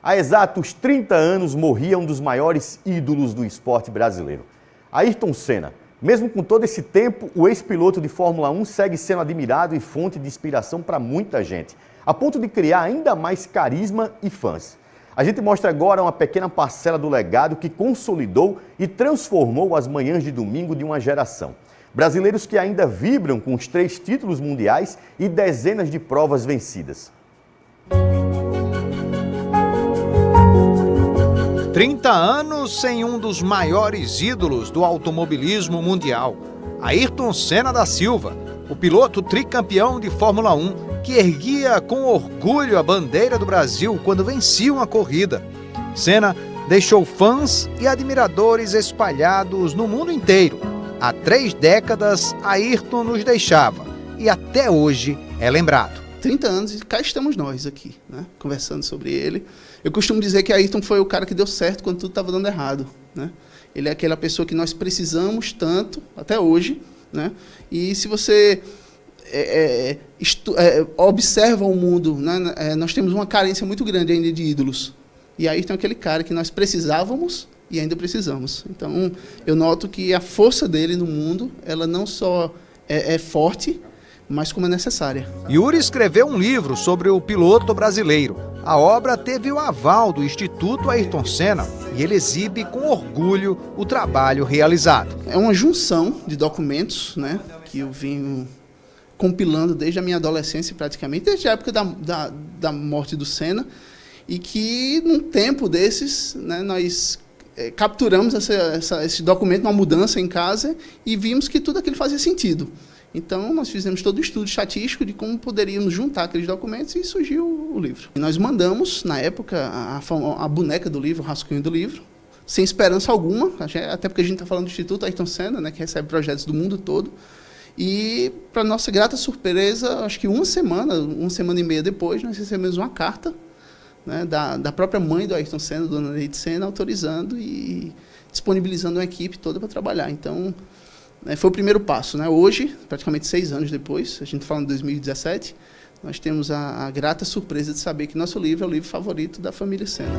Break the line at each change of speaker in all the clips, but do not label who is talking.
Há exatos 30 anos morria um dos maiores ídolos do esporte brasileiro, Ayrton Senna. Mesmo com todo esse tempo, o ex-piloto de Fórmula 1 segue sendo admirado e fonte de inspiração para muita gente, a ponto de criar ainda mais carisma e fãs. A gente mostra agora uma pequena parcela do legado que consolidou e transformou as manhãs de domingo de uma geração. Brasileiros que ainda vibram com os 3 títulos mundiais e dezenas de provas vencidas.
30 anos sem um dos maiores ídolos do automobilismo mundial, Ayrton Senna da Silva, o piloto tricampeão de Fórmula 1, que erguia com orgulho a bandeira do Brasil quando vencia uma corrida. Senna deixou fãs e admiradores espalhados no mundo inteiro. Há 3 décadas, Ayrton nos deixava e até hoje é lembrado.
30 anos e cá estamos nós aqui, né, conversando sobre ele. Eu costumo dizer que Ayrton foi o cara que deu certo quando tudo estava dando errado, né? Ele é aquela pessoa que nós precisamos tanto, até hoje, né? E se você observa o mundo, né, nós temos uma carência muito grande ainda de ídolos. E Ayrton é aquele cara que nós precisávamos e ainda precisamos. Então, eu noto que a força dele no mundo, ela não só é forte, mas como é necessária.
Yuri escreveu um livro sobre o piloto brasileiro. A obra teve o aval do Instituto Ayrton Senna e ele exibe com orgulho o trabalho realizado.
É uma junção de documentos, né, que eu venho compilando desde a minha adolescência praticamente, desde a época da morte do Senna, e que num tempo desses, né, nós capturamos esse documento, uma mudança em casa, e vimos que tudo aquilo fazia sentido. Então, nós fizemos todo o estudo estatístico de como poderíamos juntar aqueles documentos e surgiu o livro. E nós mandamos, na época, a boneca do livro, o rascunho do livro, sem esperança alguma, até porque a gente está falando do Instituto Ayrton Senna, né, que recebe projetos do mundo todo. E, para nossa grata surpresa, acho que uma semana e meia depois, nós recebemos uma carta, né, da própria mãe do Ayrton Senna, dona Neide Senna, autorizando e disponibilizando uma equipe toda para trabalhar. Então, foi o primeiro passo, né? Hoje, praticamente 6 anos depois, a gente está falando de 2017, nós temos a grata surpresa de saber que nosso livro é o livro favorito da família Senna.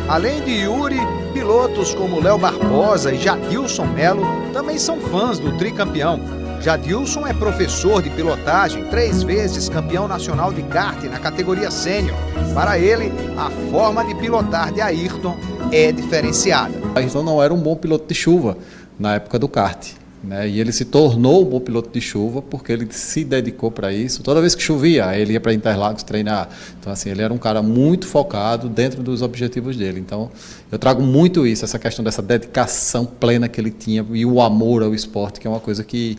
Além de Yuri, pilotos como Léo Barbosa e Jadilson Melo também são fãs do tricampeão. Jadilson é professor de pilotagem, 3 vezes campeão nacional de kart na categoria sênior. Para ele, a forma de pilotar de Ayrton é diferenciada.
Ayrton não era um bom piloto de chuva na época do kart, né? E ele se tornou um bom piloto de chuva porque ele se dedicou para isso. Toda vez que chovia, ele ia para Interlagos treinar. Então, assim, ele era um cara muito focado dentro dos objetivos dele. Então, eu trago muito isso, essa questão dessa dedicação plena que ele tinha e o amor ao esporte, que é uma coisa que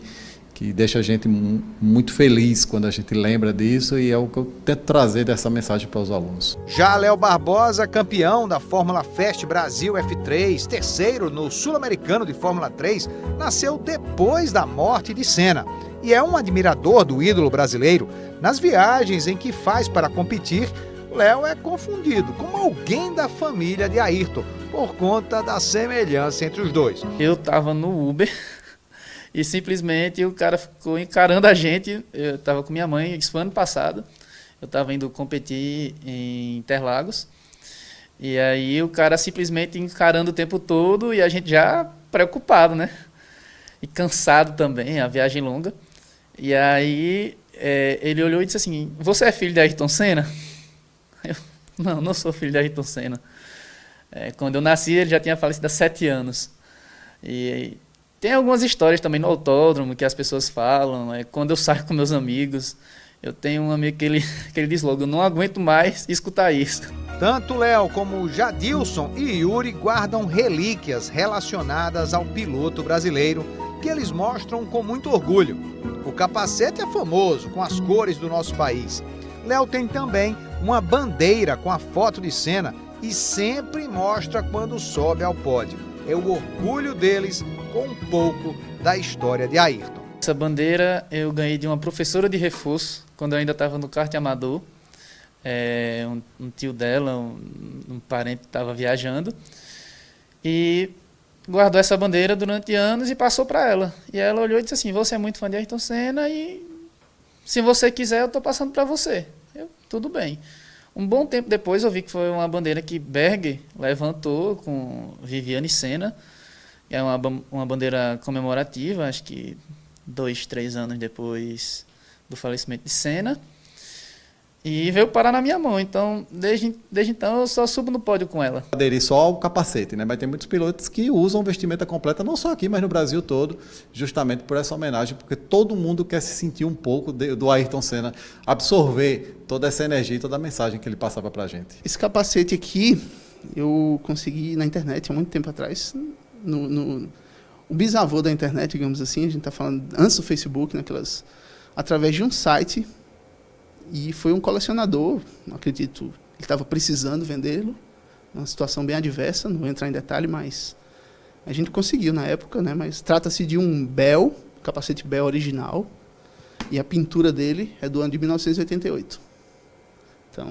deixa a gente muito feliz quando a gente lembra disso, e é o que eu tento trazer dessa mensagem para os alunos.
Já Léo Barbosa, campeão da Fórmula Fest Brasil F3, terceiro no Sul-Americano de Fórmula 3, nasceu depois da morte de Senna e é um admirador do ídolo brasileiro. Nas viagens em que faz para competir, Léo é confundido com alguém da família de Ayrton por conta da semelhança entre os dois.
Eu estava no Uber e simplesmente o cara ficou encarando a gente. Eu estava com minha mãe, isso foi ano passado. Eu estava indo competir em Interlagos. E aí o cara simplesmente encarando o tempo todo e a gente já preocupado, né? E cansado também, a viagem longa. E aí ele olhou e disse assim: "Você é filho de Ayrton Senna?" Eu: não sou filho de Ayrton Senna. Quando eu nasci, ele já tinha falecido há 7 anos. E tem algumas histórias também no autódromo que as pessoas falam. Quando eu saio com meus amigos, eu tenho um amigo que ele diz logo: "Eu não aguento mais escutar isso."
Tanto Léo como Jadilson e Yuri guardam relíquias relacionadas ao piloto brasileiro que eles mostram com muito orgulho. O capacete é famoso, com as cores do nosso país. Léo tem também uma bandeira com a foto de Senna e sempre mostra quando sobe ao pódio. É o orgulho deles com um pouco da história de Ayrton.
Essa bandeira eu ganhei de uma professora de reforço, quando eu ainda estava no kart amador. Um tio dela, um parente, estava viajando e guardou essa bandeira durante anos e passou para ela. E ela olhou e disse assim: "Você é muito fã de Ayrton Senna e se você quiser eu estou passando para você." Eu: "Tudo bem." Um bom tempo depois eu vi que foi uma bandeira que Berger levantou com Viviane Senna. É uma bandeira comemorativa, acho que 2, 3 anos depois do falecimento de Senna. E veio parar na minha mão, então desde então eu só subo no pódio com ela.
Aderir só ao capacete, né? Mas tem muitos pilotos que usam vestimenta completa, não só aqui, mas no Brasil todo, justamente por essa homenagem, porque todo mundo quer se sentir um pouco do Ayrton Senna, absorver toda essa energia e toda a mensagem que ele passava pra gente.
Esse capacete aqui, eu consegui na internet há muito tempo atrás, o bisavô da internet, digamos assim, a gente está falando antes do Facebook, através de um site. E foi um colecionador, não acredito, ele estava precisando vendê-lo, uma situação bem adversa, não vou entrar em detalhe, mas a gente conseguiu na época, né? Mas trata-se de um Bell, capacete Bell original, e a pintura dele é do ano de 1988. Então,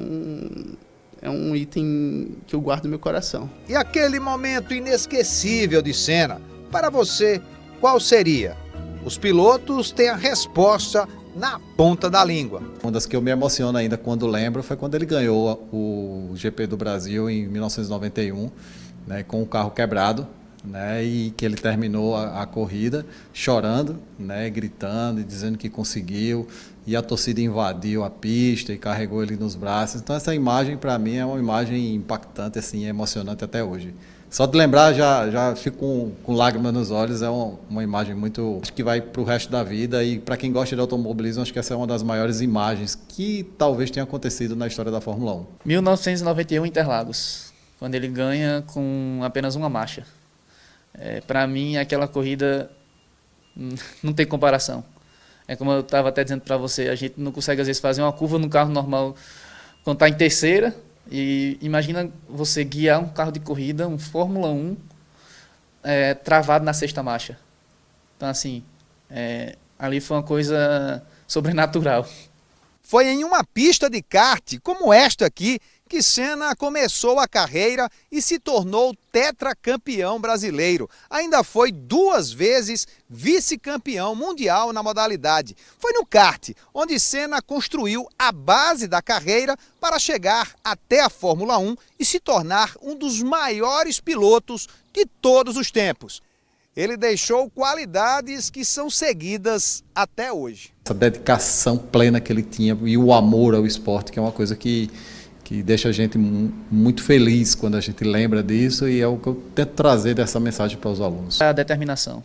é um item que eu guardo no meu coração.
E aquele momento inesquecível de Senna, para você, qual seria? Os pilotos têm a resposta na ponta da língua.
Uma das que eu me emociono ainda quando lembro foi quando ele ganhou o GP do Brasil em 1991, né, com o carro quebrado, né, e que ele terminou a corrida chorando, né, gritando e dizendo que conseguiu, e a torcida invadiu a pista e carregou ele nos braços. Então essa imagem para mim é uma imagem impactante, assim, emocionante até hoje. Só de lembrar já fico com lágrimas nos olhos, é uma imagem muito, acho que vai para o resto da vida, e para quem gosta de automobilismo, acho que essa é uma das maiores imagens que talvez tenha acontecido na história da Fórmula 1.
1991 Interlagos, quando ele ganha com apenas uma marcha. Para mim, aquela corrida não tem comparação. É como eu estava até dizendo para você, a gente não consegue às vezes fazer uma curva no carro normal quando está em terceira. E imagina você guiar um carro de corrida, um Fórmula 1, travado na sexta marcha. Então, assim, ali foi uma coisa sobrenatural.
Foi em uma pista de kart, como esta aqui, que Senna começou a carreira e se tornou tetracampeão brasileiro. Ainda foi 2 vezes vice-campeão mundial na modalidade. Foi no kart, onde Senna construiu a base da carreira para chegar até a Fórmula 1 e se tornar um dos maiores pilotos de todos os tempos. Ele deixou qualidades que são seguidas até hoje.
Essa dedicação plena que ele tinha e o amor ao esporte, que é uma coisa que deixa a gente muito feliz quando a gente lembra disso, e é o que eu tento trazer dessa mensagem para os alunos.
A determinação.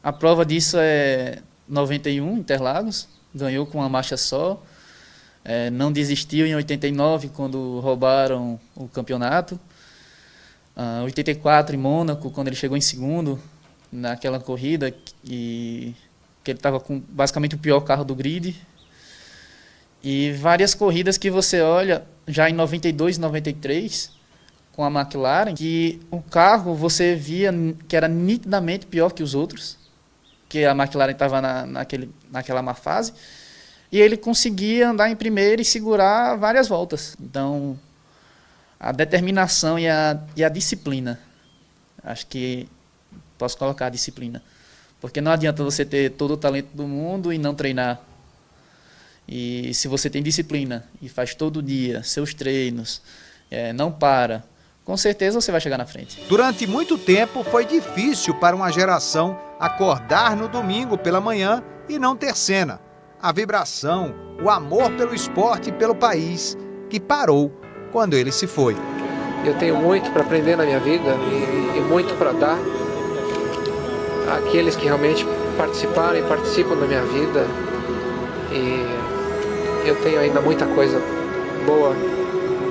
A prova disso é 91, Interlagos, ganhou com uma marcha só, não desistiu em 89, quando roubaram o campeonato, 84 em Mônaco, quando ele chegou em segundo naquela corrida, e que ele estava com basicamente o pior carro do grid. E várias corridas que você olha, já em 92 e 93, com a McLaren, que o carro você via que era nitidamente pior que os outros, que a McLaren estava naquela má fase, e ele conseguia andar em primeiro e segurar várias voltas. Então, a determinação e a disciplina, acho que posso colocar a disciplina, porque não adianta você ter todo o talento do mundo e não treinar. E se você tem disciplina e faz todo dia seus treinos, não para, com certeza você vai chegar na frente.
Durante muito tempo foi difícil para uma geração acordar no domingo pela manhã e não ter Senna. A vibração, o amor pelo esporte e pelo país, que parou quando ele se foi.
Eu tenho muito para aprender na minha vida e muito para dar àqueles que realmente participaram e participam da minha vida. E eu tenho ainda muita coisa boa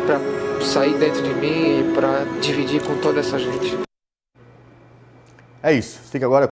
para sair dentro de mim e para dividir com toda essa gente.
É isso. Fica agora